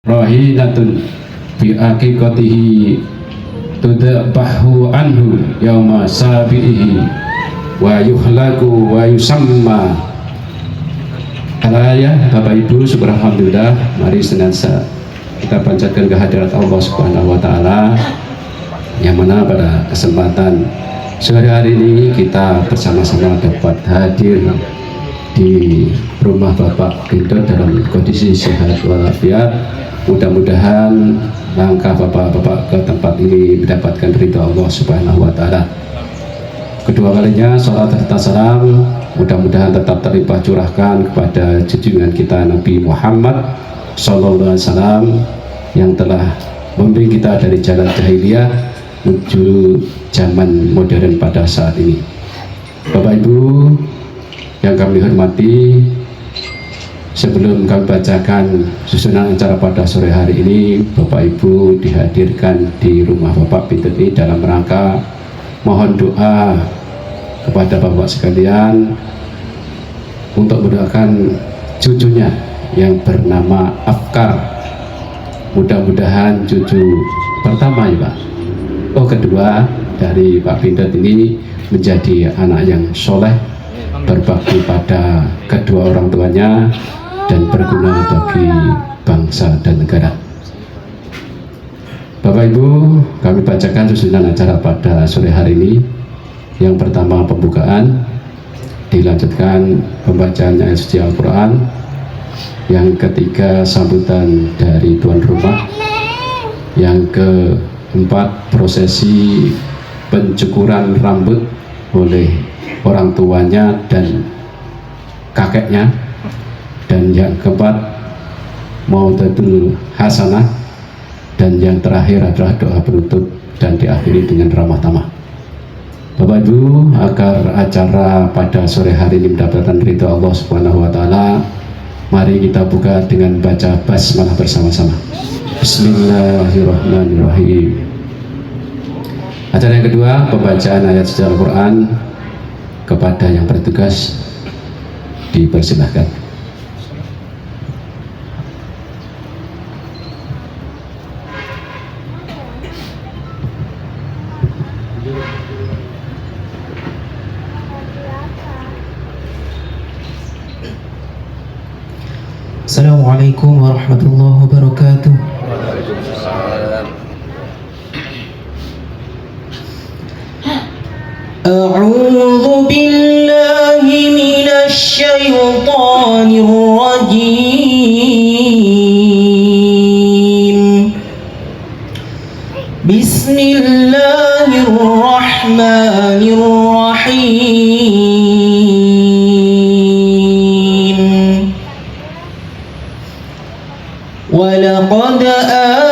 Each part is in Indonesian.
rahinatun bi aqiqatihi tudbahu anhu yauma sabihi wa yuhlaku wa yusamma. Alaya Bapak Ibu, subhanallah, mari senantiasa kita panjatkan kehadirat Allah Subhanahu wa taala, yang mana pada kesempatan sore hari ini kita bersama-sama dapat hadir di rumah Bapak Gendot dalam kondisi sehat walafiat. Mudah-mudahan langkah Bapak-bapak ke tempat ini mendapatkan ridha Allah Subhanahu wa taala. Kedua kalinya salat serta salam mudah-mudahan tetap terlimpah curahkan kepada junjungan kita Nabi Muhammad sallallahu alaihi wasallam yang telah membimbing kita dari jalan jahiliyah menuju zaman modern pada saat ini. Bapak Ibu yang kami hormati, sebelum kami bacakan susunan acara pada sore hari ini, Bapak Ibu dihadirkan di rumah Bapak Pintet ini dalam rangka mohon doa kepada Bapak sekalian untuk mendoakan cucunya yang bernama Afkar. Mudah-mudahan cucu pertama ya Pak, kedua dari Pak Pintet ini menjadi anak yang soleh, berbakti pada kedua orang tuanya, dan berguna bagi bangsa dan negara. Bapak Ibu, kami bacakan susunan acara pada sore hari ini. Yang pertama pembukaan, dilanjutkan pembacaan ayat suci Al-Quran. Yang ketiga sambutan dari tuan rumah. Yang keempat prosesi pencukuran rambut oleh orang tuanya dan kakeknya. Dan yang keempat Maudatul Hasanah, dan yang terakhir adalah doa penutup dan diakhiri dengan ramah tamah. Bapak Ibu, agar acara pada sore hari ini mendapatkan ridha Allah Subhanahu wa taala, mari kita buka dengan baca basmalah bersama-sama. Bismillahirrahmanirrahim. Acara yang kedua, pembacaan ayat suci Al-Quran. Kepada yang bertugas dipersilahkan. Assalamualaikum warahmatullahi wabarakatuh. A'udzu billahi minasy syaithanir rajim. Bismillahirrahmanirrahim. وَلَقَدْ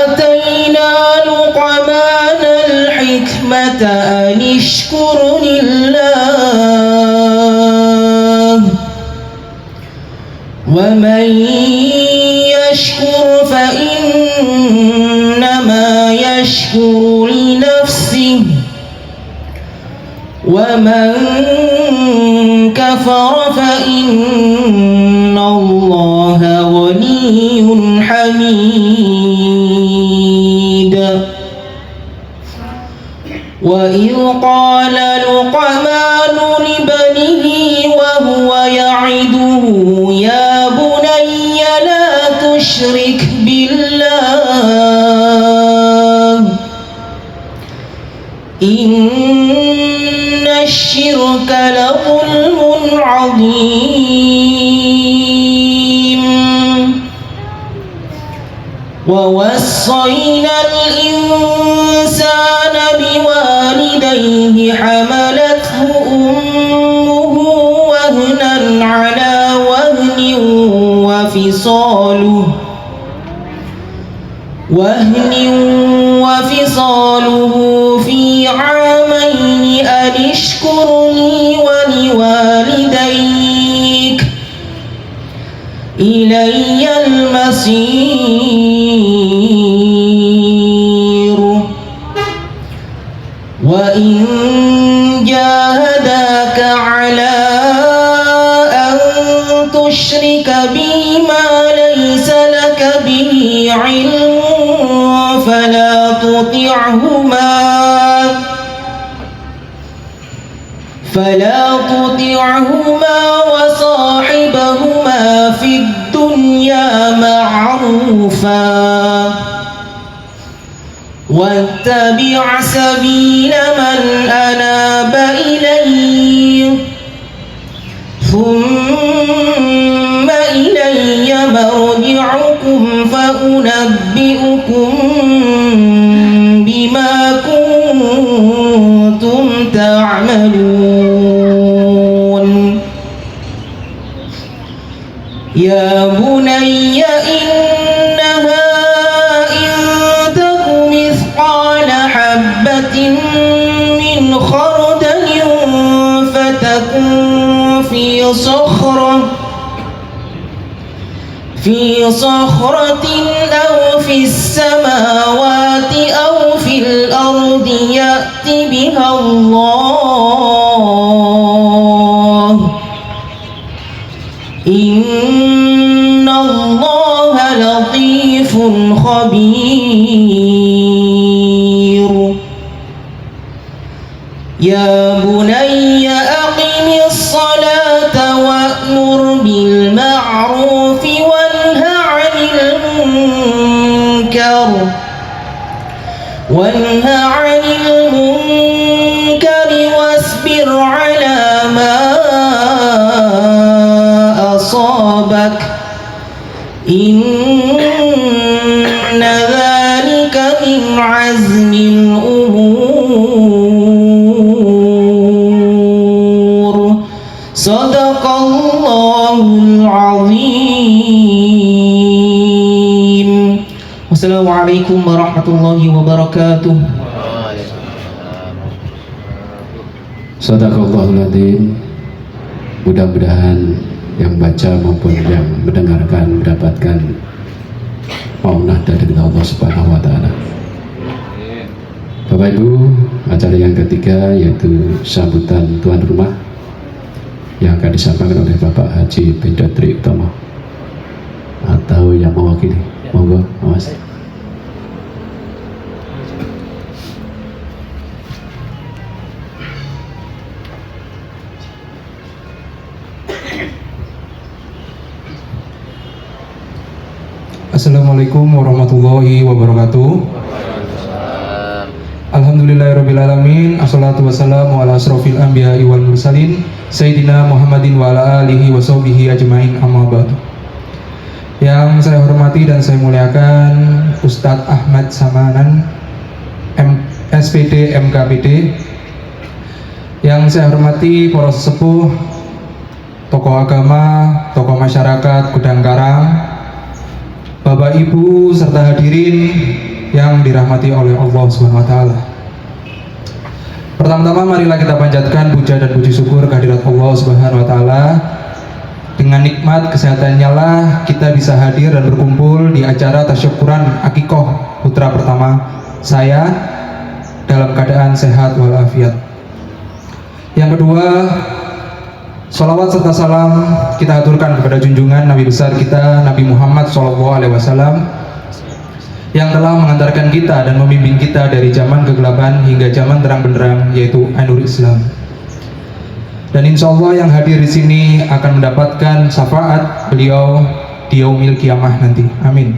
آتَيْنَا لُقْمَانَ الْحِكْمَةَ أَنِ اشْكُرْ لِلَّهِ وَمَنْ يَشْكُرْ فَإِنَّمَا يَشْكُرُ لِنَفْسِهِ وَمَنْ كَفَرَ فَإِنَّ اللَّهَ غَنِيٌّ حميد. وإذ قال لقمان لبنه وهو يعظه يا بني لا تشرك بالله إن الشرك لظلم عظيم. ووصينا الإنسان بوالديه حملته أمه وهنا على وهن وفصاله في عامين أن اشكر لي ولوالديك إلي المصير. وإن جاهداك على أن تشرك بي ما ليس لك به علم تطعهما وصاحبهما في الدنيا معروفا واتبع سبيل من أناب إلي ثم إلي مرجعكم فأنبئكم بما كنتم تعملون يا بني إنها إن تك مثقال حبة من خردل فتكن في صخرة أو في السماوات أو في الأرض يأت بها الله إن الله لطيف خبير يا بني أقم الصلاة وأمر بالمعروف وانه عن المنكر واصبر على ما أصابك إن ذلك من عزم الأمور صدق الله العظيم. Wassalamualaikum warahmatullahi wabarakatuh. Shadaqallahul adzim. Mudah-mudahan yang baca maupun yang mendengarkan mendapatkan maunah dari Allah Subhanahu wa taala. Bapak Ibu, acara yang ketiga yaitu sambutan tuan rumah yang akan disampaikan oleh Bapak Haji Bendotri Utomo atau yang mewakili. Monggo, Mas. Assalamualaikum warahmatullahi wabarakatuh. Alhamdulillahirrabbilalamin. Assalatu wassalamu ala asrofil anbiya'i wal mursalin Sayyidina Muhammadin wa ala alihi wa sahbihi ajma'in, amma ba'du. Yang saya hormati dan saya muliakan Ustadz Ahmad Samanan, SPD MKPD. Yang saya hormati para sesepuh, tokoh agama, tokoh masyarakat Gudang Karang, Bapak Ibu serta hadirin yang dirahmati oleh Allah Subhanahu wa taala. Pertama-tama marilah kita panjatkan puja dan puji syukur kehadirat Allah Subhanahu wa taala. Dengan nikmat kesehatannya lah kita bisa hadir dan berkumpul di acara tasyukuran akikoh putra pertama saya dalam keadaan sehat walafiat. Yang kedua, salawat serta salam kita aturkan kepada junjungan Nabi besar kita Nabi Muhammad SAW yang telah mengantarkan kita dan membimbing kita dari zaman kegelapan hingga zaman terang benderang, yaitu Ainul Islam. Dan insya Allah yang hadir di sini akan mendapatkan syafaat beliau di yaumil kiamah nanti. Amin.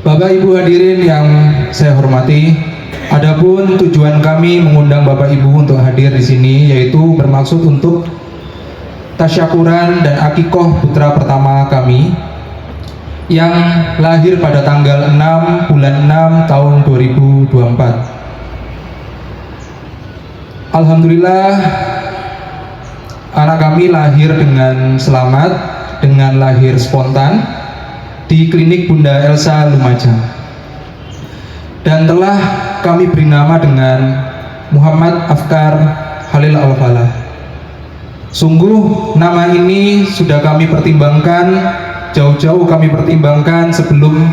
Bapak Ibu hadirin yang saya hormati, adapun tujuan kami mengundang Bapak Ibu untuk hadir di sini yaitu bermaksud untuk tasyakuran dan akikoh putra pertama kami yang lahir pada tanggal 6 bulan 6 tahun 2024. Alhamdulillah anak kami lahir dengan selamat, dengan lahir spontan di klinik Bunda Elsa Lumajang, dan telah kami beri nama dengan Muhammad Afkar Halil Al-Falah. Sungguh nama ini sudah kami pertimbangkan, jauh-jauh kami pertimbangkan sebelum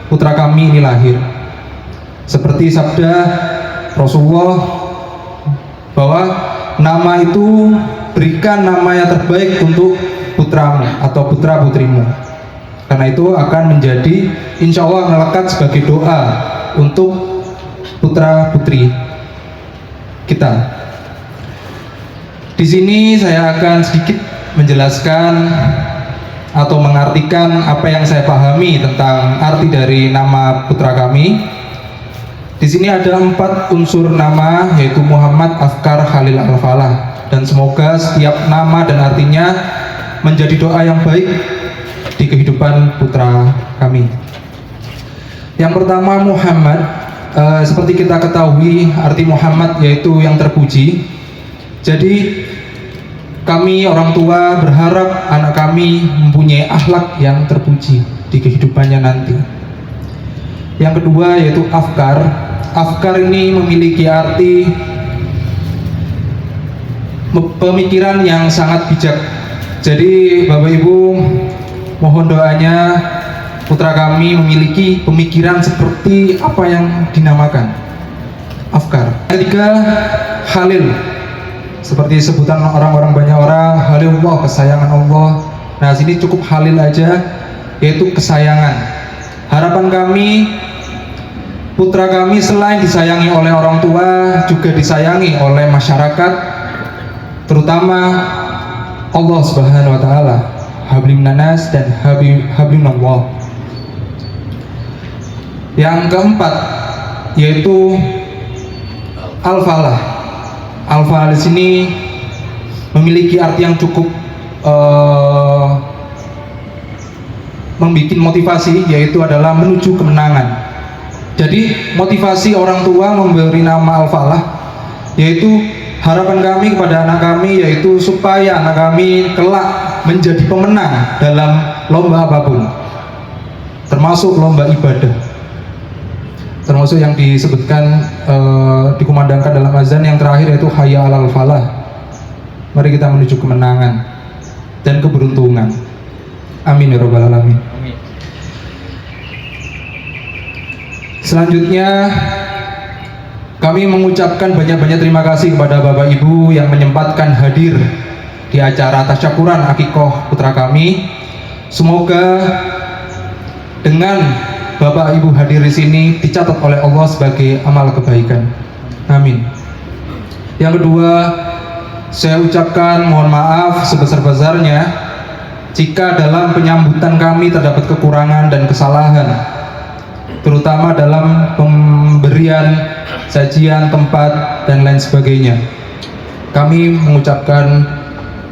putra kami ini lahir. Seperti sabda Rasulullah bahwa nama itu berikan nama yang terbaik untuk putramu atau putra putrimu, karena itu akan menjadi insya Allah melekat sebagai doa untuk putra putri kita. Di sini saya akan sedikit menjelaskan atau mengartikan apa yang saya pahami tentang arti dari nama putra kami. Di sini ada 4 unsur nama, yaitu Muhammad Afkar Khalil Al-Falah, dan semoga setiap nama dan artinya menjadi doa yang baik di kehidupan putra kami. Yang pertama, Muhammad. Seperti kita ketahui, arti Muhammad yaitu yang terpuji. Jadi kami orang tua berharap anak kami mempunyai akhlak yang terpuji di kehidupannya nanti. Yang kedua yaitu Afkar. Afkar ini memiliki arti pemikiran yang sangat bijak. Jadi Bapak Ibu, mohon doanya putra kami memiliki pemikiran seperti apa yang dinamakan Afkar. Ketiga, Khalil. Seperti sebutan orang-orang, banyak orang, Khalilullah, kesayangan Allah. Nah, sini cukup Khalil aja, yaitu kesayangan. Harapan kami, putra kami selain disayangi oleh orang tua, juga disayangi oleh masyarakat, terutama Allah Subhanahu wa taala, hablim nanas dan hablim Allah. Yang keempat yaitu Al-Falah. Al-Falah di sini memiliki arti yang cukup membuat motivasi, yaitu adalah menuju kemenangan. Jadi motivasi orang tua memberi nama Al-Falah, yaitu harapan kami kepada anak kami, yaitu supaya anak kami kelak menjadi pemenang dalam lomba apapun, termasuk lomba ibadah, termasuk yang disebutkan dikumandangkan dalam azan yang terakhir, yaitu hayya 'alal falah. Mari kita menuju kemenangan dan keberuntungan. Amin ya rabbal alamin. Selanjutnya kami mengucapkan banyak-banyak terima kasih kepada Bapak Ibu yang menyempatkan hadir di acara tasyakuran akikoh putra kami. Semoga dengan Bapak Ibu hadir di sini dicatat oleh Allah sebagai amal kebaikan. Amin. Yang kedua, saya ucapkan mohon maaf sebesar-besarnya jika dalam penyambutan kami terdapat kekurangan dan kesalahan, terutama dalam pemberian sajian, tempat, dan lain sebagainya. Kami mengucapkan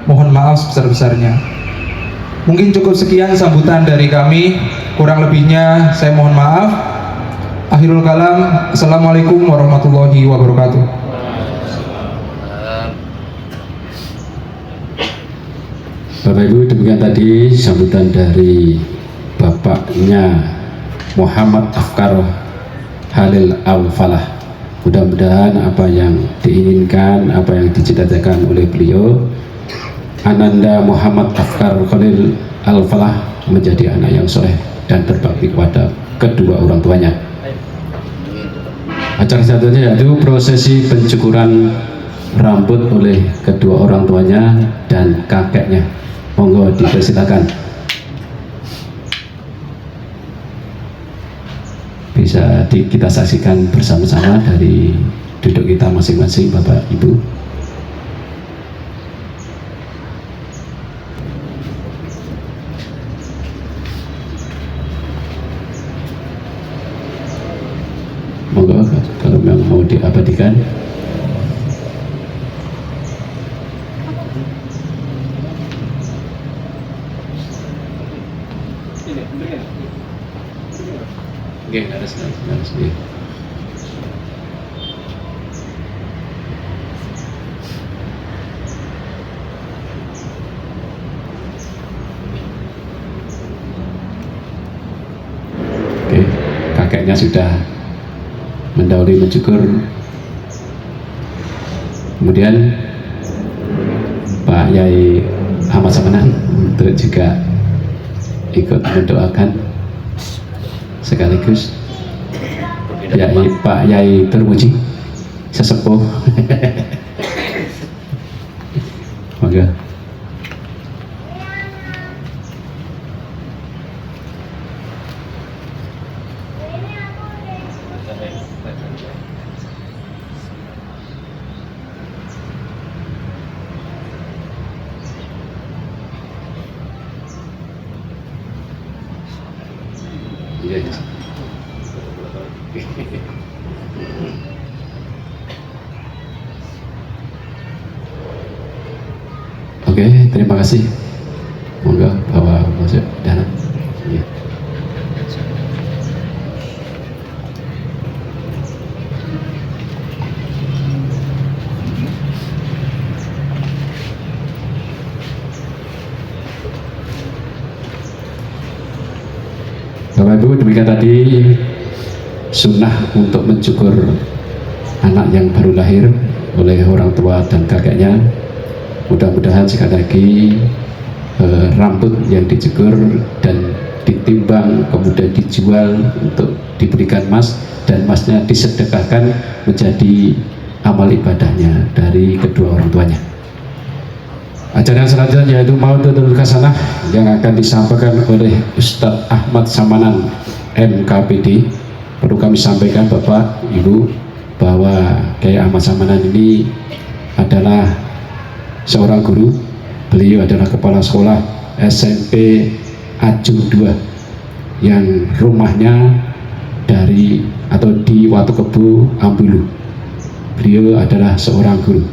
mohon maaf sebesar-besarnya. Mungkin cukup sekian sambutan dari kami, kurang lebihnya saya mohon maaf. Akhirul kalam, assalamualaikum warahmatullahi wabarakatuh. Bapak Ibu, demikian tadi sambutan dari bapaknya Muhammad Afkar Khalil Al-Falah. Mudah-mudahan apa yang diinginkan, apa yang dicita-citakan oleh beliau, Ananda Muhammad Afkar Khalil Al-Falah, menjadi anak yang soleh dan berbakti kepada kedua orang tuanya. Acara selanjutnya yaitu prosesi pencukuran rambut oleh kedua orang tuanya dan kakeknya. Monggo dipersilakan. Bisa kita saksikan bersama-sama dari duduk kita masing-masing, Bapak Ibu. Monggo kalau memang mau diabadikan. Oke, harus. Oke, kakeknya sudah mendahului mencukur. Kemudian Pak Yai Ahmad Samenan untuk juga ikut mendoakan sekaligus Pak Yai Termuji sesepuh. Monggo. Iya. Oke, terima kasih. Monggo bawa masuk dalam. Iya. Bapak Ibu, demikian tadi sunnah untuk mencukur anak yang baru lahir oleh orang tua dan kakeknya. Mudah-mudahan sekali lagi rambut yang dicukur dan ditimbang kemudian dijual untuk diberikan emas, dan emasnya disedekahkan menjadi amal ibadahnya dari kedua orang tuanya. Acara yang selanjutnya yaitu Maududul Hasanah yang akan disampaikan oleh Ustadz Ahmad Samanan MKPD. Perlu kami sampaikan Bapak Ibu bahwa Kiai Ahmad Samanan ini adalah seorang guru. Beliau adalah kepala sekolah SMP Ajung 2 yang rumahnya dari atau di Watukebu Ambulu. Beliau adalah seorang guru.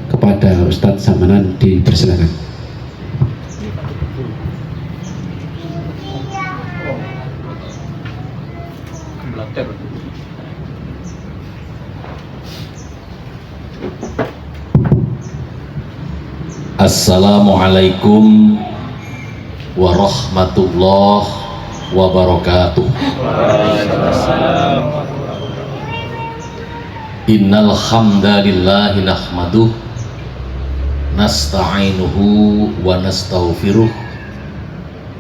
Kepada Ustadz Samanan dipersilakan. Assalamualaikum warahmatullahi wabarakatuh. Innal hamdalillahi nahmaduhu nasta'inuhu wa nastaghfiruh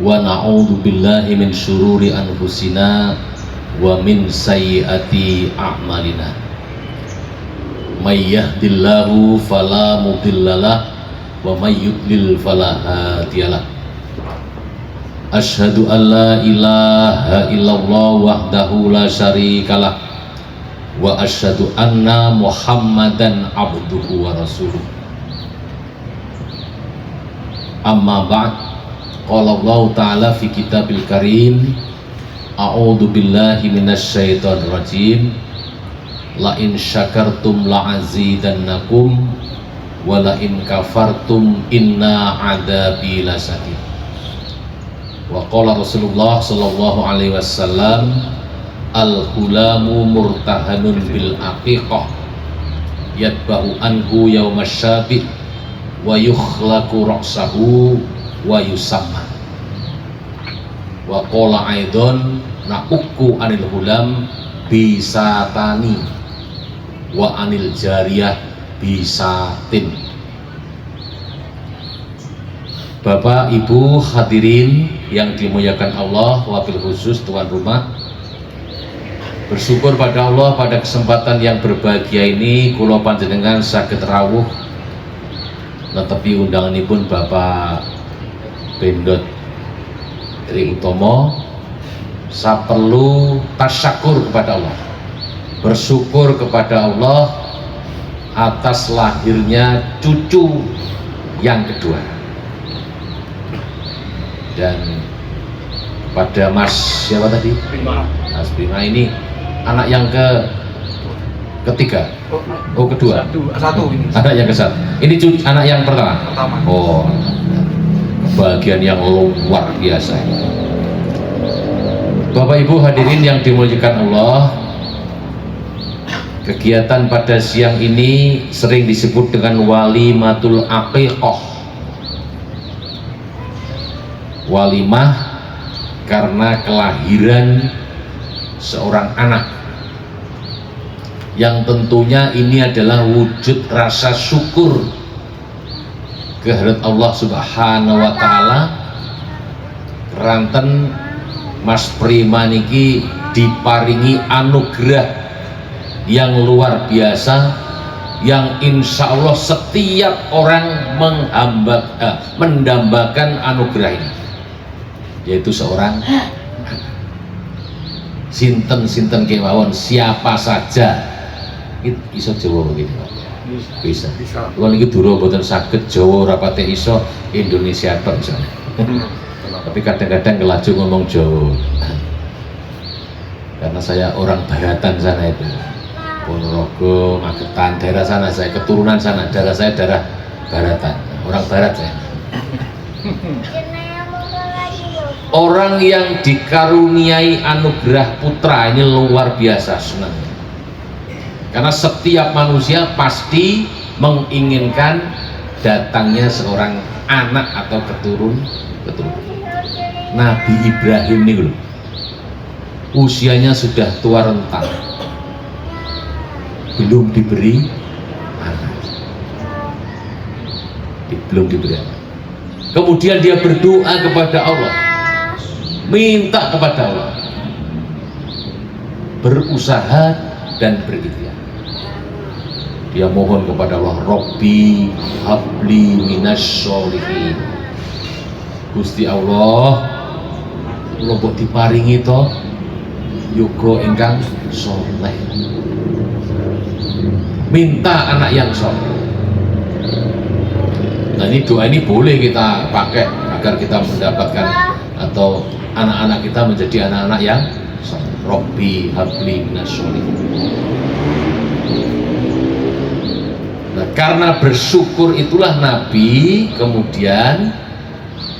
wa na'udzu billahi min syururi anfusina wa min sayyiati a'malina. May yahdihillahu fala mudhillalah wa may yudlil fala hadiyalah. Asyhadu an la ilaha illallah wahdahu la syarikalah wa asyhadu anna Muhammadan abduhu wa rasuluh. Amma ba'd, qala Allah ta'ala fi kitabil karim, a'udzu billahi minasy syaithanir rajim, la in syakartum la azidannakum wa la in kafartum inna adzabi lasadid. Wa qala Rasulullah sallallahu alaihi wasallam, al-hulamu murtahanun bil aqiqah yatba'u anhu yaumasyabi' wa yukhlaqu ra'sahu wa yusamma. Wa qala aidon na'ukku anil hulam bisatani wa anil jariyah bisatin. Bapak Ibu hadirin yang dimuliakan Allah, wabil khusus tuan rumah, bersyukur pada Allah pada kesempatan yang berbahagia ini kula panjenengan saged rawuh netepi undangan ini pun Bapak Bendot Tri Utomo. Saya perlu tasyakur kepada Allah, bersyukur kepada Allah atas lahirnya cucu yang kedua, dan pada Mas siapa tadi? Mas Bima ini anak yang ketiga. Oh, kedua. Satu ini. Anak yang kesat. Ini anak yang pertama. Oh, kebahagiaan yang luar biasa. Bapak Ibu hadirin yang dimuliakan Allah, kegiatan pada siang ini sering disebut dengan walimatul aqiqah. Walimah karena kelahiran seorang anak, yang tentunya ini adalah wujud rasa syukur kehadirat Allah Subhanahu wa taala. Keranten Mas Prima niki diparingi anugerah yang luar biasa, yang insya Allah setiap orang mendambakan anugerah ini, yaitu seorang sinten kemawon siapa saja. Iso Jawa begini Pak? Bisa. Kalau ini dulu buatan sakit Jawa rapate iso Indonesia tok misalnya. Tapi kadang-kadang kelaju ngomong Jawa. karena saya orang baratan sana itu, Ponorogo, Magetan, daerah sana, saya keturunan sana, darah saya darah baratan, orang barat saya. Orang yang dikaruniai anugerah putra ini luar biasa senang, karena setiap manusia pasti menginginkan datangnya seorang anak atau keturunan. Nabi Ibrahim ini loh, usianya sudah tua renta, belum diberi anak, belum diberi anak. Kemudian dia berdoa kepada Allah, minta kepada Allah, berusaha dan berikhtiar. Dia mohon kepada Allah, Robbi habli minas sholihin. Gusti Allah, kula mbok diparingi to yoga ingkang soleh. Minta anak yang soleh. Nah, ini doa ini boleh kita pakai agar kita mendapatkan atau anak-anak kita menjadi anak-anak yang soleh. Robbi habli minas sholihin. Nah, karena bersyukur itulah Nabi kemudian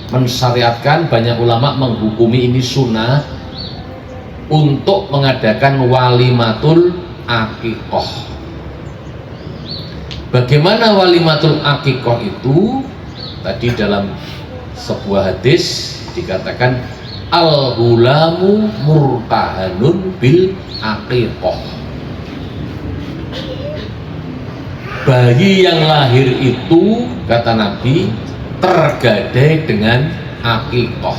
mensyariatkan, banyak ulama menghukumi ini sunnah untuk mengadakan walimatul akikoh. Bagaimana walimatul akikoh itu? Tadi dalam sebuah hadis dikatakan al-hulamu murtahanun bil akikoh. Bayi yang lahir itu, kata Nabi, tergadai dengan akikoh.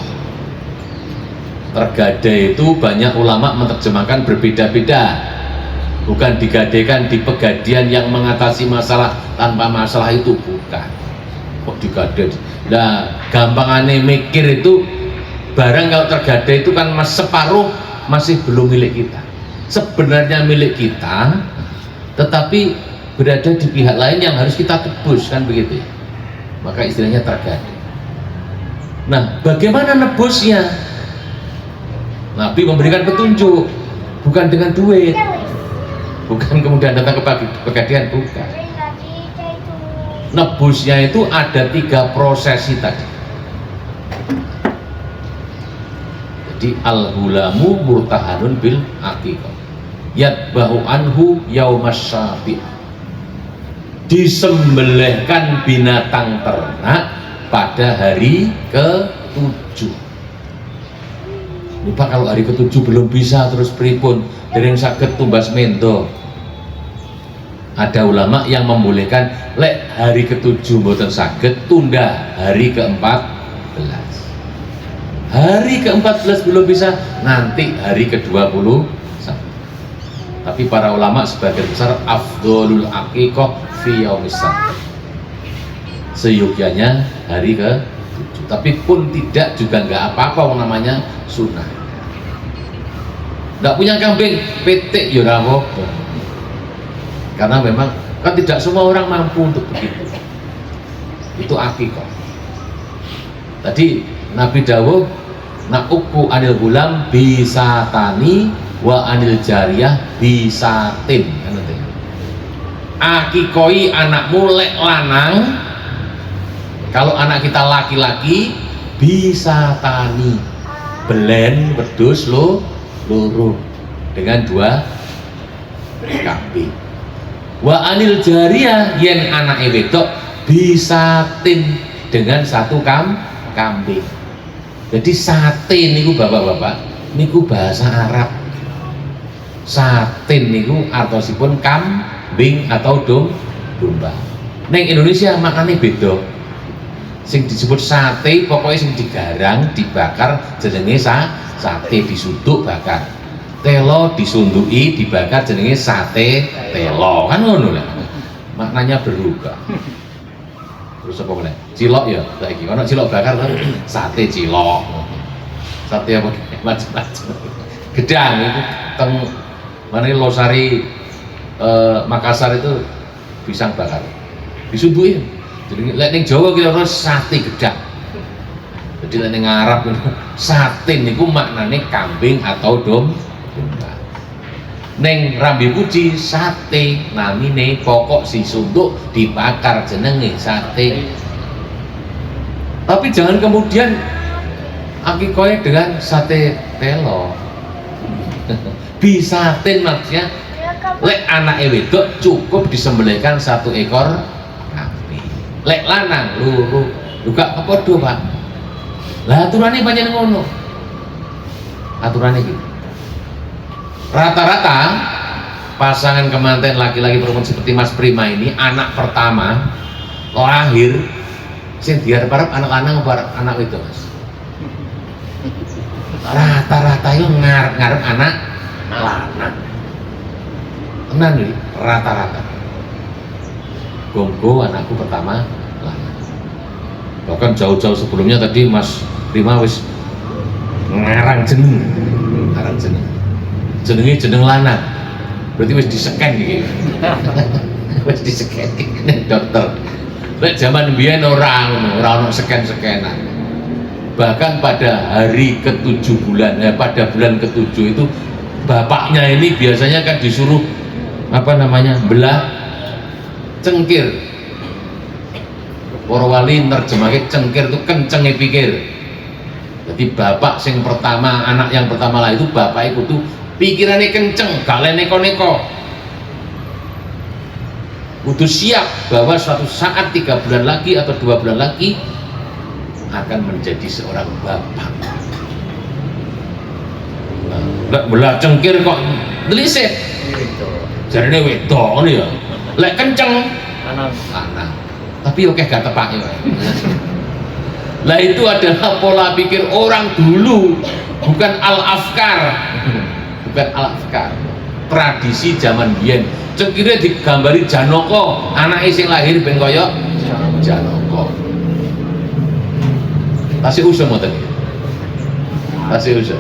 Tergadai itu banyak ulama menerjemahkan berbeda-beda, bukan digadaikan di pegadian yang mengatasi masalah tanpa masalah, itu bukan. Kok digadai? Nah, gampangannya mikir itu, barang kalau tergadai itu kan separuh masih belum milik kita, sebenarnya milik kita, tetapi berada di pihak lain yang harus kita tebus, kan begitu ya? Maka istilahnya tergadai. Nah, bagaimana nebusnya? Nabi memberikan petunjuk, bukan dengan duit, bukan kemudian datang ke pegadian, bukan. Nebusnya itu ada 3 prosesi tadi. Jadi al-hulamu murtahanun bil aqiqah, yatbahu anhu yaumas syabi'. Disembelihkan binatang ternak pada hari ke-7. Lupa kalau hari ke-7 belum bisa, terus pripun dereng saged tumbas mendo. Ada ulama yang membolehkan lek hari ke-7 mboten saged, tunda hari ke-14. Hari ke-14 belum bisa, nanti hari ke-20. Tapi para ulama sebagian besar afdholul aqiqah fi yaumis sabt, seyogyanya hari ke-7. Tapi pun tidak juga nggak apa-apa, namanya sunnah. Nggak punya kambing petik ya ora apa-apa, karena memang kan tidak semua orang mampu untuk begitu. Itu aqiqah. Tadi Nabi dawuh na'uku anil gulam bisatani wa anil jariyah bisatin. Akikoi anakmu lek lanang, kalau anak kita laki-laki bisa tani belen wedhus loro dengan 2 kambing. Wa anil jariyah yen anake wedok bisatin dengan 1 kambing. Jadi sate niku bapak-bapak niku bahasa Arab. Satin niku artosipun kambing atau domba. Neng Indonesia maknanya beda. Sing disebut sate pokoknya sing digarang, dibakar jenenge sate, disuduk bakar. Telo disunduki dibakar jenenge sate telo. Kan ngono lah. Maknanya berubah. Terus apa meneh? Cilok ya, saiki ana cilok bakar kan sate cilok. Sate apa macam-macam. Gedang itu teng mana Losari Makassar itu pisang bakar disundukin. Jadi lek ning Jawa kita harus sate gedang. Jadi lek ning Arab sate niku maknane kambing atau domba. Neng Rambi Puji sate namine pokok si sunduk dibakar jenenge sate. Tapi jangan kemudian akikoe dengan sate telo. Bisa ten maksudnya lek anak wedok cukup disembelihkan 1 ekor kambing. Lek lanang luru juga padha, Pak. Lah aturane pancen ngono. Aturannya gitu. Rata-rata pasangan kemanten laki-laki perempuan seperti Mas Prima ini anak pertama lahir sing diarep-arep anak lanang apa anak wedok, Mas? Rata-rata yo ngarep-ngarep anak lanang. Tenan nih, rata-rata. Gonggo anakku pertama lanang. Bahkan jauh-jauh sebelumnya tadi Mas Prima wis ngarang jeneng. Jenenge jeneng lanang. Berarti wis diseken iki. Wis diseken nek dokter. Lek zaman biyen ora ono seken-sekenan. Bahkan pada hari ke-7 bulan, pada bulan ke-7 itu bapaknya ini biasanya kan disuruh belah cengkir. Para wali nerjemahke cengkir itu kencenge pikir. Jadi bapak sing pertama, anak yang pertama lah itu bapak itu tuh pikirannya kenceng, gak neko-neko. Kudu siap bahwa suatu saat 3 bulan lagi atau 2 bulan lagi akan menjadi seorang bapak. Lek belah cengkir kok delisik. Jarine wedok ngono ya. Lek kenceng lanang. Tapi oke gak tepak ya. Lah itu adalah pola pikir orang dulu, bukan al-afkar. Bukan al-afkar. Tradisi zaman biyen. Cengkire digambari Janaka, anake sing lahir ben kaya Janaka. Tasih usum mboten nggih. Tasih usum.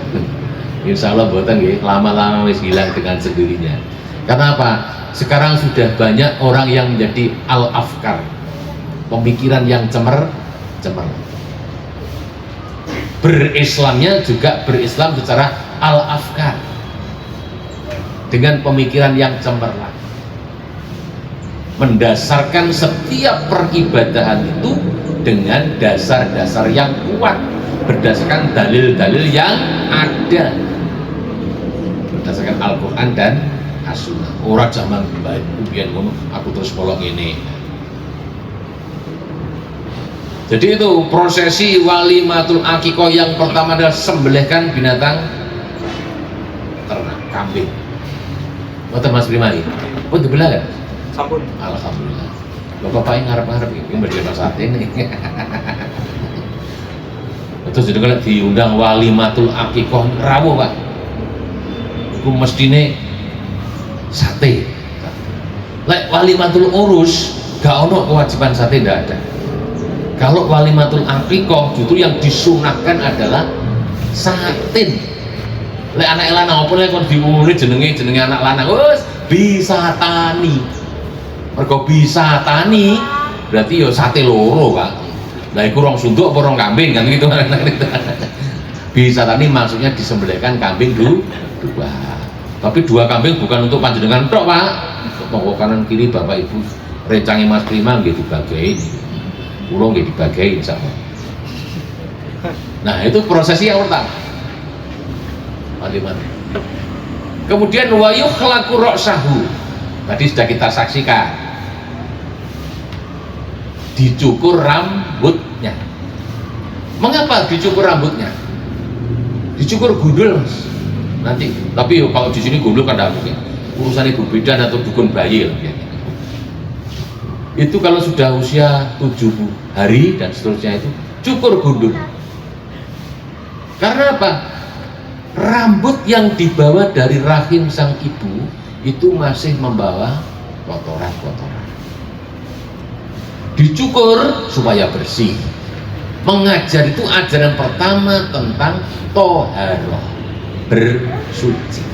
Insyaallah mboten nggih, lama-lama wis hilang dengan sendirinya. Karena apa? Sekarang sudah banyak orang yang menjadi al-afkar. Pemikiran yang cemerlang. Berislamnya juga berislam secara al-afkar. Dengan pemikiran yang cemerlang. Mendasarkan setiap peribadahan itu dengan dasar-dasar yang kuat, berdasarkan dalil-dalil yang ada, berdasarkan Al-Quran dan As-Sunnah. Orang zaman baik biyen ngono aku terus polong ini. Jadi itu prosesi walimatul akikoh yang pertama adalah sembelihkan binatang ternak, kambing. Mboten Mas Prima iki. Pun dibelah kan? Sampun. Alhamdulillah. Bapak ngarep-ngarep iki mbedhe sate ini. Terus juga diundang walimatul akikoh rawuh, Pak. Iku mestine sate. Lek walimatul urus gak ono kewajiban sate, ndak ada. Kalau walimatul akikoh justru yang disunahkan adalah satin. Lek anak lanang apa lek kon diumumne jenenge anak lanang wis bisa tani. Mergo bisa tani berarti ya sate loro, Pak. Lah iku rong sunduk apa rong kambing kan gitu. Bisa tani maksudnya disembelihkan kambing dua. Tapi 2 kambing bukan untuk panjenengan tok, Pak. Tonggo kanan kiri Bapak Ibu rencange Mas Prima nggih dibagi. Kula nggih dibagi insyaallah. Nah, itu prosesi yang pertama. Waliman. Kemudian wa yukhlaqu ra'sahu. Tadi sudah kita saksikan. Dicukur rambutnya. Mengapa dicukur rambutnya? Dicukur gundul, Mas. Nanti, tapi kalau di sini gundul kan tidak mungkin. Urusan ibu bidan atau dukun bayi lah. Itu kalau sudah usia 7 hari dan seterusnya itu cukur gundul. Karena apa? Rambut yang dibawa dari rahim sang ibu itu masih membawa kotoran-kotoran. Dicukur supaya bersih. Mengajar itu ajaran pertama tentang toharoh, bersuci.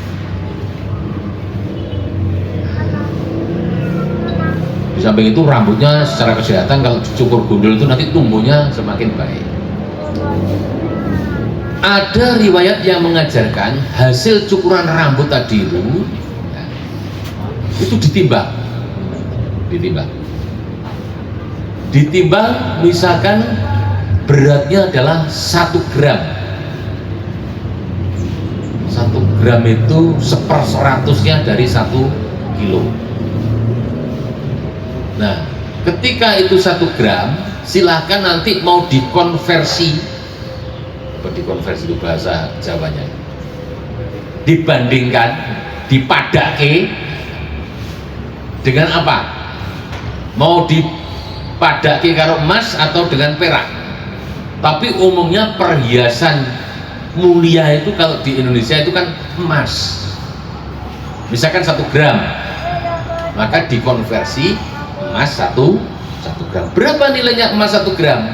Di samping itu rambutnya secara kesehatan kalau dicukur gundul itu nanti tumbuhnya semakin baik. Ada riwayat yang mengajarkan hasil cukuran rambut tadi itu ya, itu ditimbang, misalkan beratnya adalah 1 gram. 1 gram itu 1/100-nya dari 1 kilo. Nah, ketika itu 1 gram, silahkan nanti mau dikonversi, apa dikonversi itu bahasa Jawanya, dibandingkan, dipadake dengan apa? Mau dipadake karo emas atau dengan perak? Tapi umumnya perhiasan mulia itu kalau di Indonesia itu kan emas. Misalkan 1 gram, maka dikonversi emas 1 gram. Berapa nilainya emas 1 gram?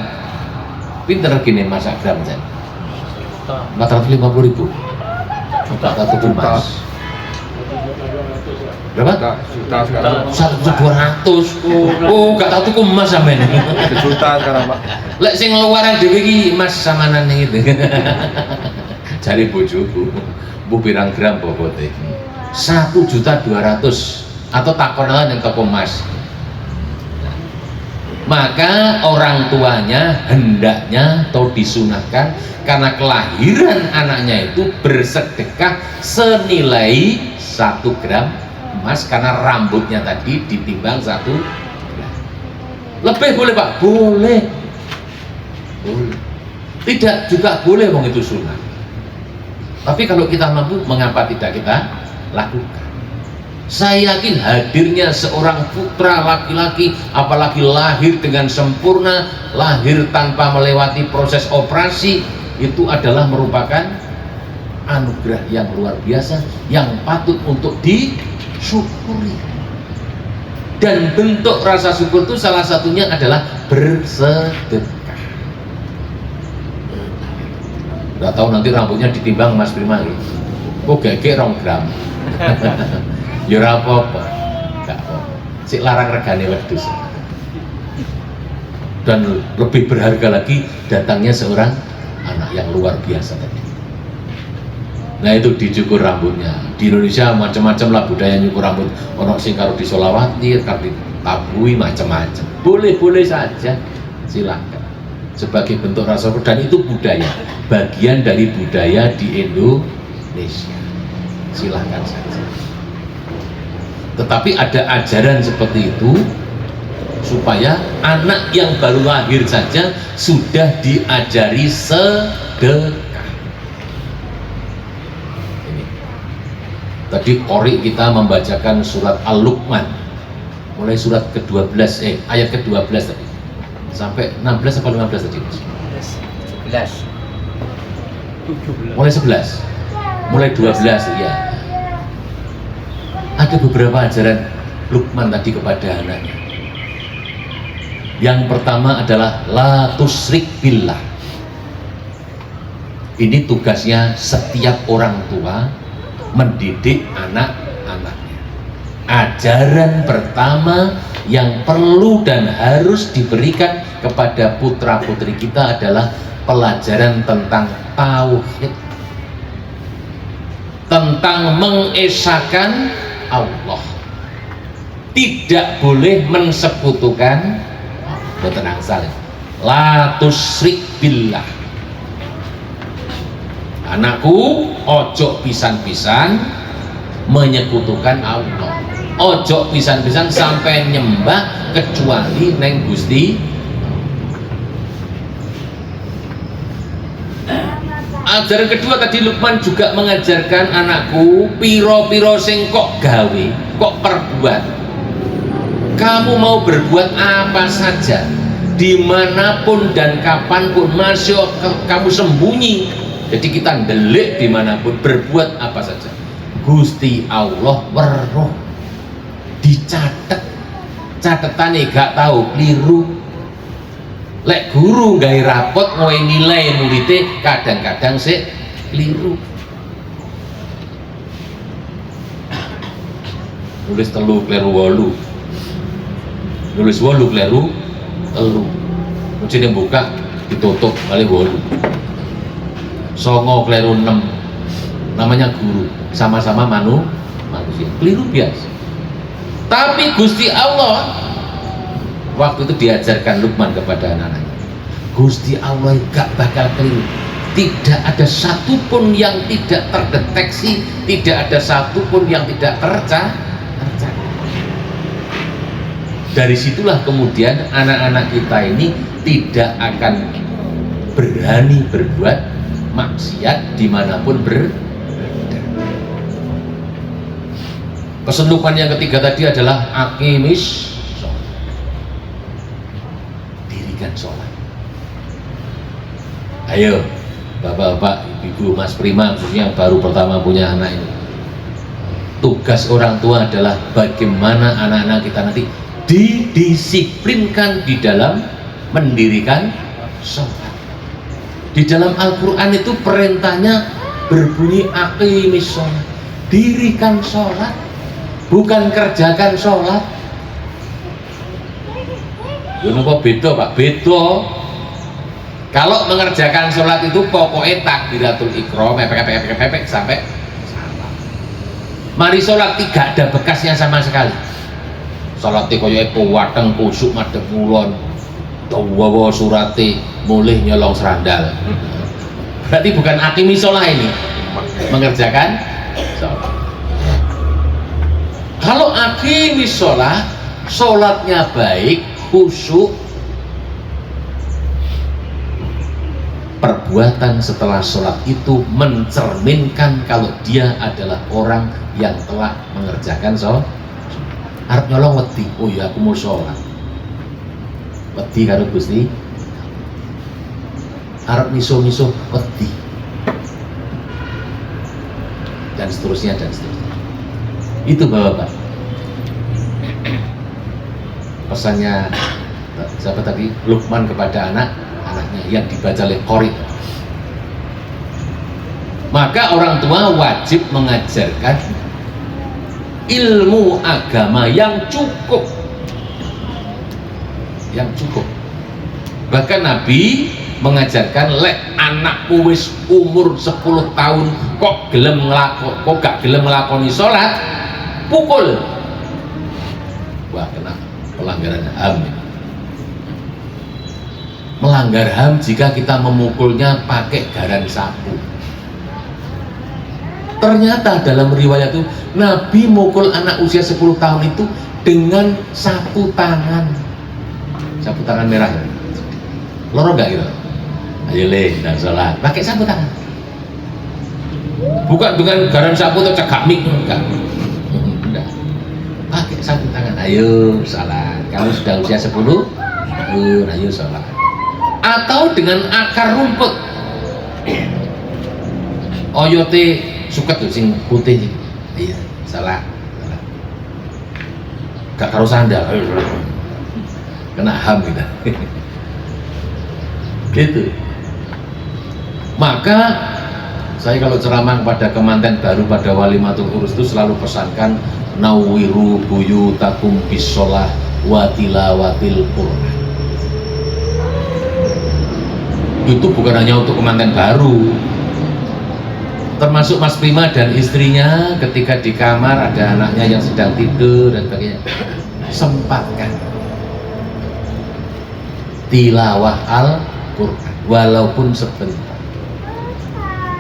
Pinter gini emas 1 gram kan? 450.000. Satu emas. Berapa? Juta sekarang. 1.200. Oh, gak tahu tuku emas sampean. Juta sekarang, Pak. Lek sing luaran dhewe iki emas samanan gitu. Cari bojoku. Bu pirang gram bobote? 1.200.000 atau takonan yang toko emas. Maka orang tuanya hendaknya atau disunahkan karena kelahiran anaknya itu bersedekah senilai 1 gram emas karena rambutnya tadi ditimbang 1 gram. Lebih boleh Pak? Boleh. Tidak juga boleh, wong itu sunnah. Tapi kalau kita mampu, mengapa tidak kita lakukan? Saya yakin hadirnya seorang putra laki-laki, apalagi lahir dengan sempurna, lahir tanpa melewati proses operasi, itu adalah merupakan anugerah yang luar biasa yang patut untuk disyukuri. Dan bentuk rasa syukur itu salah satunya adalah bersedekah. Nggak tahu nanti rambutnya ditimbang Mas Prima gitu. Kok gege 2 gram. Ya ora apa-apa. Enggak apa-apa. Sik larang regane wedhus. Dan lebih berharga lagi datangnya seorang anak yang luar biasa tadi. Nah itu dicukur rambutnya. Di Indonesia macam-macam lah budaya nyukur rambut. Ono sing karo disolawati, karo ditabui macam-macam. Boleh-boleh saja. Silakan. Sebagai bentuk rasa syukur, dan itu budaya, bagian dari budaya di Indonesia. Silakan saja. Tetapi ada ajaran seperti itu supaya anak yang baru lahir saja sudah diajari sedekah. Ini. Tadi Ori kita membacakan surat Al-Luqman, mulai surat ke-12, ayat ke-12 tadi sampai 16 atau 15 tadi? 11. Mulai 11, mulai 12 ya. Ada beberapa ajaran Luqman tadi kepada anaknya. Yang pertama adalah la tusyrik billah. Ini tugasnya setiap orang tua mendidik anak-anaknya. Ajaran pertama yang perlu dan harus diberikan kepada putra-putri kita adalah pelajaran tentang tauhid, tentang mengesahkan Allah. Tidak boleh mensekutukan boten angsal. La tusyrik billah. Anakku, ojo pisan-pisan menyekutukan Allah. Ojo pisan-pisan sampai nyembah kecuali neng Gusti. Ajaran kedua tadi Luqman juga mengajarkan anakku, piro-piro sing kok gawe, kok perbuat. Kamu mau berbuat apa saja, dimanapun dan kapanpun, masih kamu sembunyi. Jadi kita ndelik dimanapun, berbuat apa saja. Gusti Allah weruh, dicatet, catetane gak tahu keliru. Lek guru gawe rapot ngowe nilai muridé kadang-kadang sik keliru. Nulis 3 kleru 8. Nulis 8 kleru 3. Mesti buka ditutup kali 8. 9 kleru 6. Namanya guru, sama-sama manusia. Keliru biasa. Tapi Gusti Allah waktu itu diajarkan Luqman kepada anak-anaknya, Gusti Allah gak bakal keliru. Tidak ada satupun yang tidak terdeteksi, tidak ada satupun yang tidak tercatat. Dari situlah kemudian anak-anak kita ini tidak akan berani berbuat maksiat dimanapun berada. Kesendukan yang ketiga tadi adalah aqimis sholat. Dirikan sholat. Ayo bapak-bapak, ibu, mas prima, khususnya yang baru pertama punya anak ini, tugas orang tua adalah bagaimana anak-anak kita nanti didisiplinkan di dalam mendirikan sholat. Di dalam Al-Quran itu perintahnya berbunyi aqimis sholat, dirikan sholat, bukan kerjakan sholat. Kenapa beda Pak? Beda. Kalau mengerjakan sholat itu pokoknya takbiratul ihram, pepek sampai salam. Mari sholat tidak ada bekasnya sama sekali. Sholat koyo wateng kusuk madhep ngulon, dawa surate mulih nyolong serandal. Berarti bukan aqimis sholat ini, mengerjakan sholat. Kalau aqimis sholat, sholatnya baik, khusyuk, perbuatan setelah sholat itu mencerminkan kalau dia adalah orang yang telah mengerjakan sholat. Arep nyolong wedi, oh ya aku mau sholat, wedi karo Gusti. Arep miso-miso wedi, dan seterusnya dan seterusnya. Itu bapak-bapak pesannya siapa tadi, Luqman kepada anaknya yang dibaca oleh Qori. Maka orang tua wajib mengajarkan ilmu agama yang cukup, bahkan Nabi mengajarkan, lek anakmu wis umur 10 tahun kok gak gelem nglakoni sholat, pukul. Wah, kena pelanggaran HAM. Melanggar HAM jika kita memukulnya pakai garan sapu. Ternyata dalam riwayat itu Nabi mukul anak usia 10 tahun itu dengan sapu tangan merah. Loro enggak gitu? Ayo le, dan sholat pakai sapu tangan, bukan dengan garan sapu atau cekak mik, enggak, pakai sapu tangan. Ayo sholat, kamu sudah usia 10 tahun, ayo sholat. Atau dengan akar rumput, oyote suket tuh sing putih, iya salah, gak karo sandal, kena HAM kita. Gitu. Maka saya kalau ceramah pada kemanten baru pada walimatul urus itu selalu pesankan nawiru buyutakum bisolah wa tilawatil Qur'an. Itu bukan hanya untuk kemanten baru, termasuk Mas Prima dan istrinya ketika di kamar ada anaknya yang sedang tidur dan sebagainya, sempatkan tilawah Al-Quran walaupun sebentar,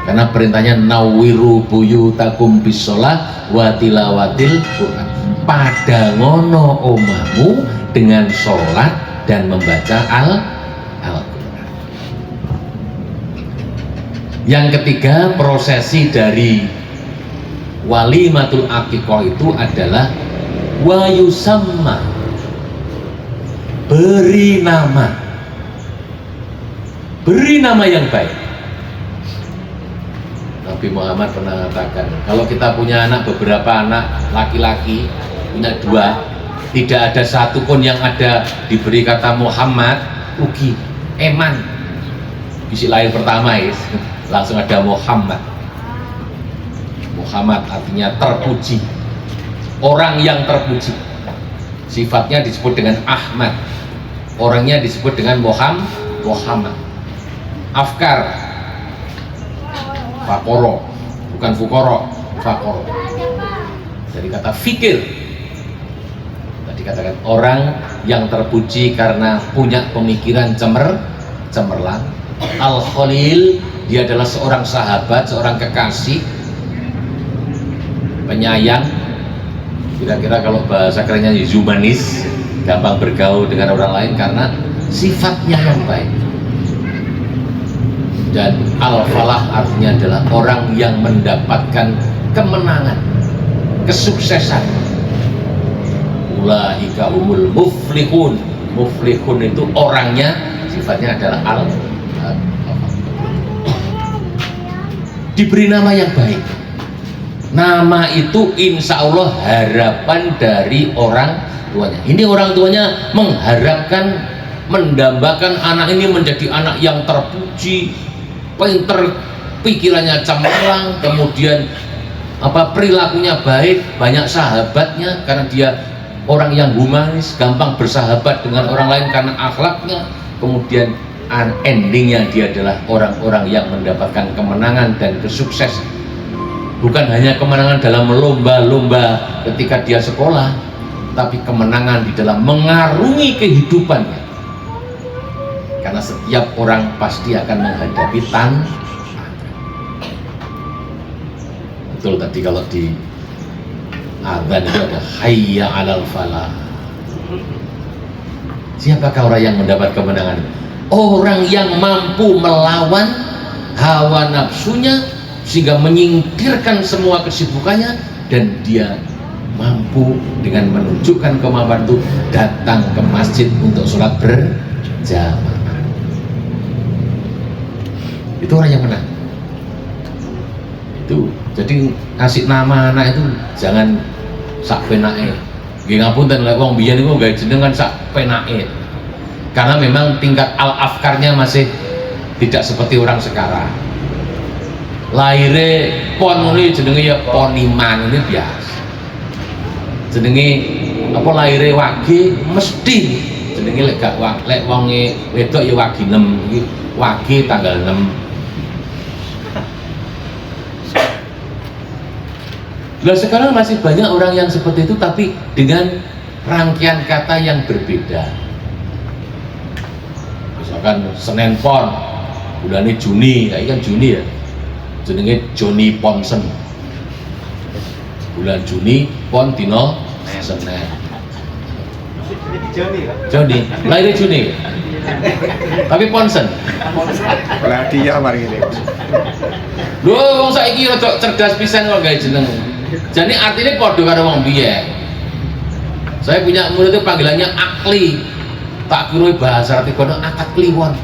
karena perintahnya nawiru buyutakum bisolah wa tilawatil Quran, pada ngono omamu dengan sholat dan membaca Al-Quran. Yang ketiga, prosesi dari walimatul aqiqah itu adalah wayusamma, beri nama yang baik. Nabi Muhammad pernah mengatakan, kalau kita punya anak, beberapa anak laki-laki, punya 2, tidak ada satupun yang ada diberi kata Muhammad, rugi, eman. Bisi lahir pertama is langsung ada Muhammad. Muhammad artinya terpuji, orang yang terpuji. Sifatnya disebut dengan Ahmad, orangnya disebut dengan Muhammad. Afkar, fakoro, bukan fukoro, fakoro. Dari kata fikir, dikatakan orang yang terpuji karena punya pemikiran cemerlang. Al-Khalil, dia adalah seorang sahabat, seorang kekasih, penyayang. Kira-kira kalau bahasa kerennya humanis, gampang bergaul dengan orang lain karena sifatnya yang baik. Dan al-falah artinya adalah orang yang mendapatkan kemenangan, kesuksesan. Ulaika humul muflihun. Muflihun itu orangnya, sifatnya adalah diberi nama yang baik. Nama itu insya Allah harapan dari orang tuanya. Ini orang tuanya mengharapkan, mendambakan anak ini menjadi anak yang terpuji, pinter, pikirannya cemerlang, kemudian perilakunya baik, banyak sahabatnya karena dia orang yang humanis, gampang bersahabat dengan orang lain karena akhlaknya. Kemudian endingnya dia adalah orang-orang yang mendapatkan kemenangan dan kesuksesan. Bukan hanya kemenangan dalam lomba-lomba ketika dia sekolah, tapi kemenangan di dalam mengarungi kehidupannya. Karena setiap orang pasti akan menghadapi betul tadi kalau di adzan itu ada hayya 'alal falah. Siapakah orang yang mendapat kemenangan? Orang yang mampu melawan hawa nafsunya sehingga menyingkirkan semua kesibukannya, dan dia mampu dengan menunjukkan kemampuan itu datang ke masjid untuk sholat berjamaah. Itu orang yang menang. Itu jadi ngasih nama anak itu jangan sak penake. Nggih ngapunten lek wong biyen niku gawe jeneng kan sak penake. Karena memang tingkat al-afkarnya masih tidak seperti orang sekarang. Lahire pon ini jenenge ya poniman ini biasa. Jenenge apa lahire wage mesti jenenge lek gak lek wonge wedok ya wage 6 iki wage tanggal 6. Nah sekarang masih banyak orang yang seperti itu tapi dengan rangkaian kata yang berbeda. Misalkan Senin Pon, bulannya Juni, ya kan Juni ya, jenenge Joni Ponsen. Bulan Juni Pon dino Senin. Joni, lahirnya Juni, tapi Ponsen. Dia mari ini. Lho wong saiki rada cerdas pisan kok gawe jeneng. Jadi artinya padha karo wong biyen. Saya punya murid itu panggilannya Akli. Tak kira bahasa arti kono akad kliwon.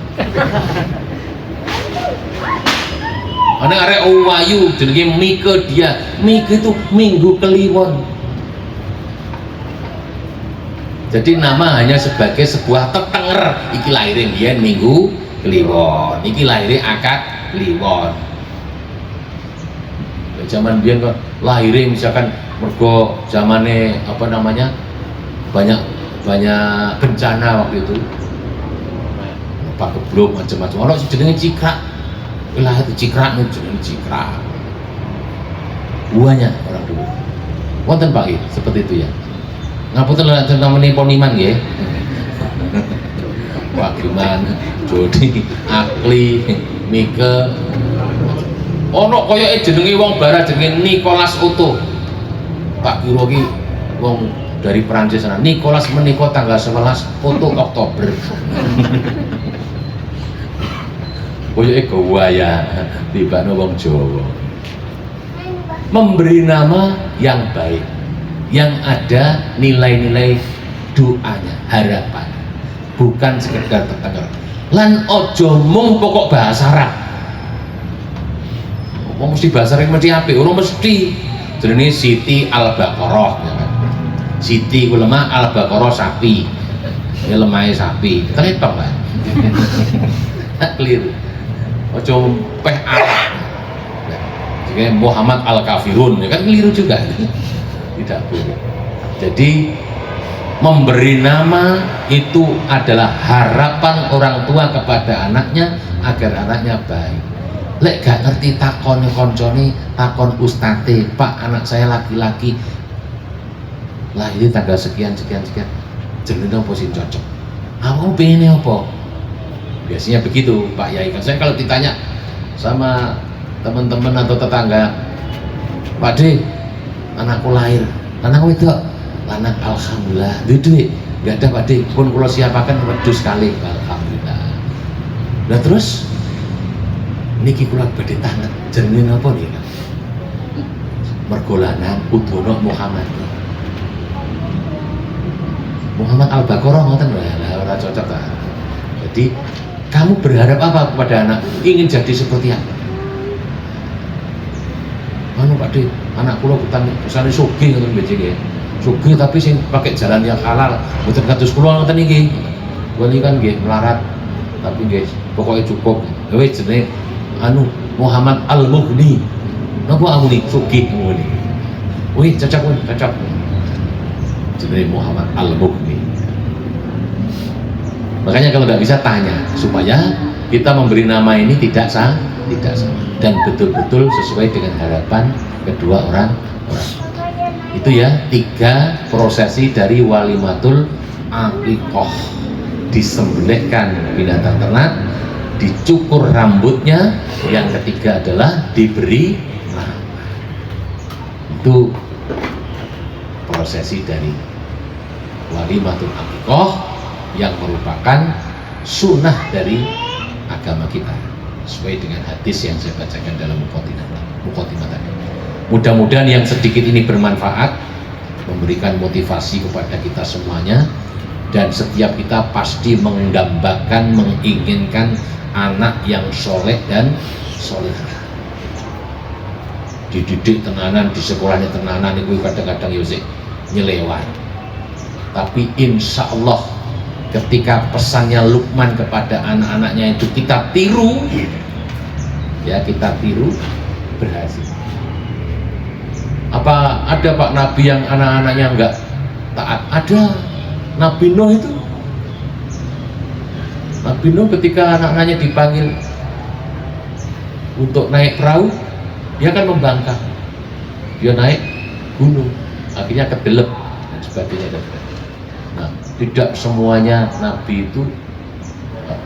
Ana arek Wayu jenenge Mike dia. Mike itu minggu kliwon. Jadi nama hanya sebagai sebuah tetenger. Iki lahirnya biyen minggu kliwon. Iki lahirnya akad kliwon. Zaman biyen kok lahirnya misalkan mergo zamane apa namanya banyak bencana waktu itu, Pak Geblok macam-macam. Ono sing jenenge Cikrak, wilayah itu Cikrak nih jenenge Cikrak. Buahnya orang dulu. Wonten Pak nggih seperti itu ya. Ngapunten lek namanya poniman nggih. Pak Giman, Jodi, Akli, Mike. Ono koyoke jenenge wong barat jenenge Nicolas Otto. Tak kira ki wong dari Perancis sana. Nicolas menika tanggal 11 Otto Oktober. Koyoke gawaya tibane wong Jawa. Memberi nama yang baik, yang ada nilai-nilai doanya, harapan, bukan sekedar tetenger. Lan ojo mung pokok bahasa Arab. Mesti bahasa Arab mesti apik, ora mesti. Jenenge Siti Al-Baqarah ya kan. Siti ku lemah, Al-Baqarah sapi. Ya lemahe sapi. Teletok kan. Keliru. Ojo peh Arab. Jadi Muhammad Al-Kafirun ya kan keliru juga. Tidak boleh. Jadi memberi nama itu adalah harapan orang tua kepada anaknya agar anaknya baik. Lek gak ngerti takon koncone, takon ustate, Pak anak saya laki-laki lahir tanggal sekian jenenge apa sing cocok, kamu pengennya apa? Biasanya begitu Pak Yai. Kan saya kalau ditanya sama teman-teman atau tetangga, Pak D, anakku lahir, anakku itu anak alhamdulillah duit nggak ada Pak D, pun kalau siapakan wedus sekali alhamdulillah. Nah terus niki kula badhe tangan jenenge apa nih Kang? Mergo lanang Udono Muhammad Al-Baqarah ngoten lho, ora cocok ta. Jadi kamu berharap apa kepada anak? Ingin jadi seperti apa? Anu Pak D, anak kula kesane sugih ngoten mbece nggih. Sugih tapi sing pakai jalan yang halal, mboten kados kula ngoten iki. Kula niki kan nggih melarat tapi nggih pokoknya cukup. Wis jenenge anu Muhammad Al-Mughni. Napa amuni sugih ngene. Wih cocok. Jenenge Muhammad Al-Mughni. Makanya kalau tidak bisa tanya supaya kita memberi nama ini tidak sama dan betul-betul sesuai dengan harapan kedua orang. Itu ya 3 prosesi dari walimatul aqiqah. Disembelihkan binatang ternak, dicukur rambutnya, yang ketiga adalah diberi nama. Itu prosesi dari walimatul aqiqah yang merupakan sunnah dari agama kita sesuai dengan hadis yang saya bacakan dalam muqaddimah tadi. Mudah-mudahan yang sedikit ini bermanfaat, memberikan motivasi kepada kita semuanya, dan setiap kita pasti menggambarkan, menginginkan anak yang soleh dan solehah. Dididik tenanan, di sekolahnya tenanan itu kadang-kadang Yosef nyelewat, tapi insya Allah ketika pesannya Luqman kepada anak-anaknya itu kita tiru, ya kita tiru, berhasil. Apa ada Pak Nabi yang anak-anaknya enggak taat? Ada. Nabi Nuh itu, Nabi Nuh ketika anak-anaknya dipanggil untuk naik perahu, dia kan membangkang, dia naik gunung, akhirnya kedelep dan sebagainya. Nah, tidak semuanya Nabi itu,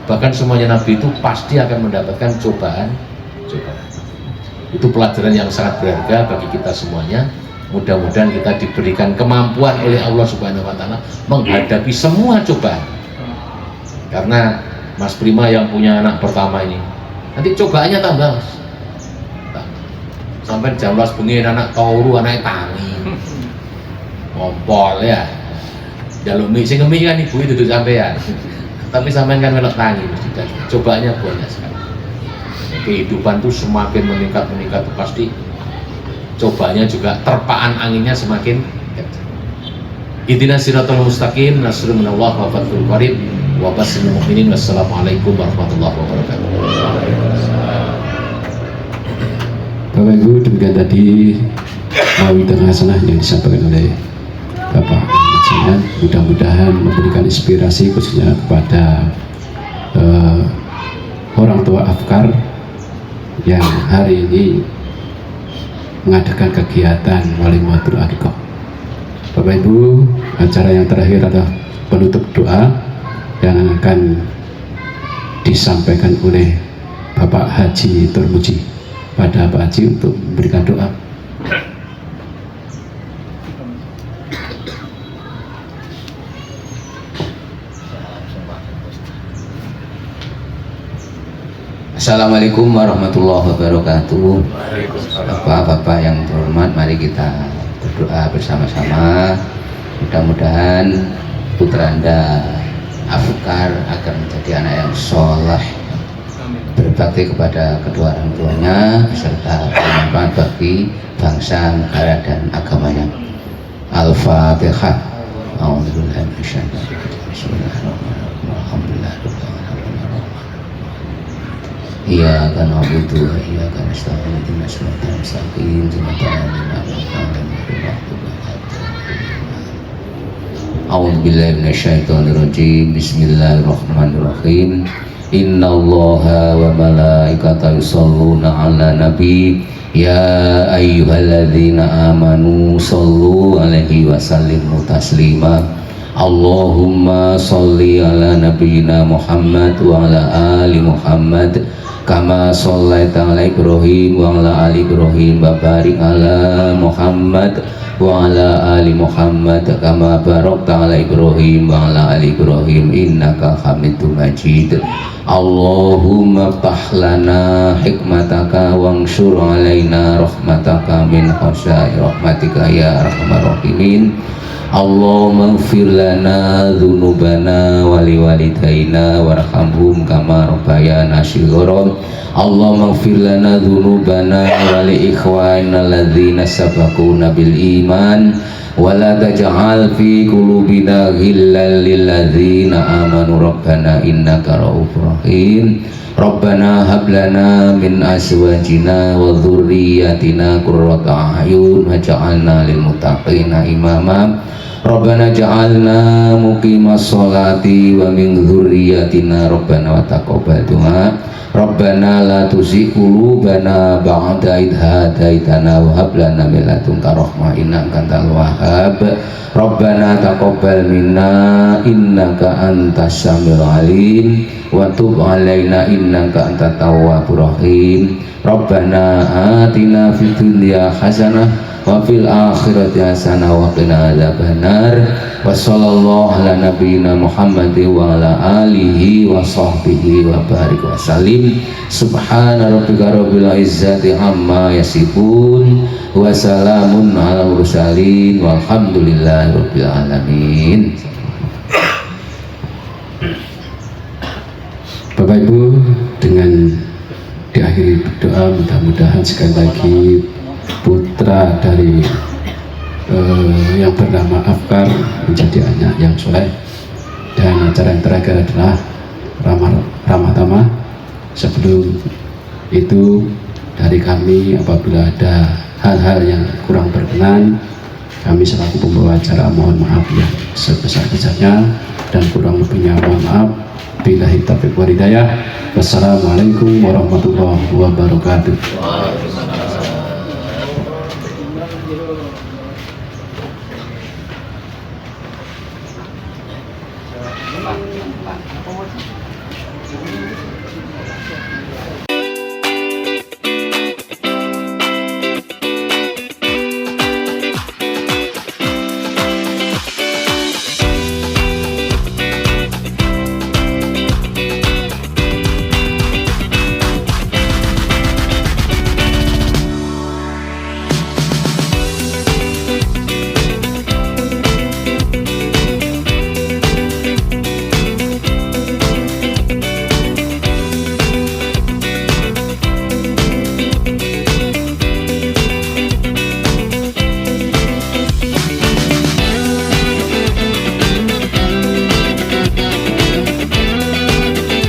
bahkan semuanya Nabi itu pasti akan mendapatkan cobaan. Itu pelajaran yang sangat berharga bagi kita semuanya. Mudah-mudahan kita diberikan kemampuan oleh Allah Subhanahu wa Ta'ala menghadapi semua cobaan. Karena Mas Prima yang punya anak pertama ini, nanti cobaannya tambah Mas. Sampai jam 12 bengi anak turu, anak tangi, ngompol ya. Jaluk mie, sing ngemi kan ibu itu duduk sampean. Tapi sampean kan melok tangi, cobaannya banyak sekali. Kehidupan tuh semakin meningkat tuh pasti cobanya juga, terpaan anginnya semakin kencang. Ihdinas siratal mustaqim, nasrun minallah wa fathul qarib wa basyiril mu'minin. Wassalamualaikum warahmatullahi wabarakatuh. Bapak Ibu, demikian tadi mawidah hasanah yang disampaikan oleh Bapak Ahmad. Mudah-mudahan memberikan inspirasi khususnya kepada orang tua Afkar yang hari ini mengadakan kegiatan walimatul aqiqah. Bapak Ibu, acara yang terakhir adalah penutup doa yang akan disampaikan oleh Bapak Haji Turmuji. Pada Pak Haji untuk memberikan doa. Assalamualaikum warahmatullahi wabarakatuh. Bapak-bapak yang terhormat, mari kita berdoa bersama-sama. Mudah-mudahan putra Anda Afkar akan menjadi anak yang soleh, berbakti kepada kedua orang tuanya, beserta bermanfaat bagi bangsa, negara, dan agamanya. Al-Fatihah. A'udzubillahi minasyaitonir rajim. Bismillahirrahmanirrahim. Alhamdulillahirabbil alamin. Iyyaka na'budu wa iyyaka nasta'in. Ihdinas siratal mustaqim. Shiratal ladzina an'amta 'alaihim. A'udzubillahi minasyaitonir rajim. Bismillahirrahmanirrahim. Innallaha wa malaikatahu yusholluna 'alan nabi ya ayyuhalladzina amanu shollu 'alaihi alaihi wasallim taslima. Allahumma sholli ala nabiyyina Muhammad wa ala ali Muhammad kama shallaita ala Ibrahim wa ala ali Ibrahim wa barik ala Muhammad wa ala ali Muhammad kama barakta ala Ibrahim wa ala ali Ibrahim innaka Hamidum Majid. Allahumma ftah lana hikmataka wanshur alaina rahmataka min khosya'i rahmatika ya arhamar rahimin. Allahumma ighfir lana dzunubana wa liwalidayna warhamhum kama rabbayana shighara. Allahumma ighfir lana dzunubana wa li ikhwanina alladzina sabaquna bil iman wa la taj'al fi qulubina ghillan lil ladzina amanu rabbana innaka ra'ufur rahim. Rabbana hab lana min azwajina wa dzurriyyatina qurrata a'yun waj'alna lil muttaqina imama. Rabbana ja'alna muqimas sholati wa min dzurriyyatina rabbana wa taqabbal du'a. Rabbana la tuzigh qulubana ba'da idh hadaitana wa hab lana min ladunka rahmah innaka antal wahhab. Rabbana taqabbal minna innaka antas samiul alim wa tub alaina innaka antat tawwabur rahim. Rabbana atina fid dunya hasanah wa fil akhirati hasanah wa qina adzabannar. Wa sallallahu ala nabiyyina Muhammadin wa ala alihi wa sahbihi wa barik wa salim. Subhana rabbika rabbil izzati amma yasifun wa salamun ala mursalin walhamdulillahi rabbil alamin. Bapak Ibu, dengan diakhiri berdoa, mudah-mudahan sekali lagi putra dari yang bernama Afkar menjadi anak yang soleh. Dan acara yang terakhir adalah ramah tamah. Sebelum itu dari kami, apabila ada hal-hal yang kurang berkenan, kami selaku pembawa acara mohon maaf yang sebesar-besarnya, dan kurang lebihnya mohon maaf. Billahi taufiq wal hidayah. Wassalamualaikum warahmatullahi wabarakatuh.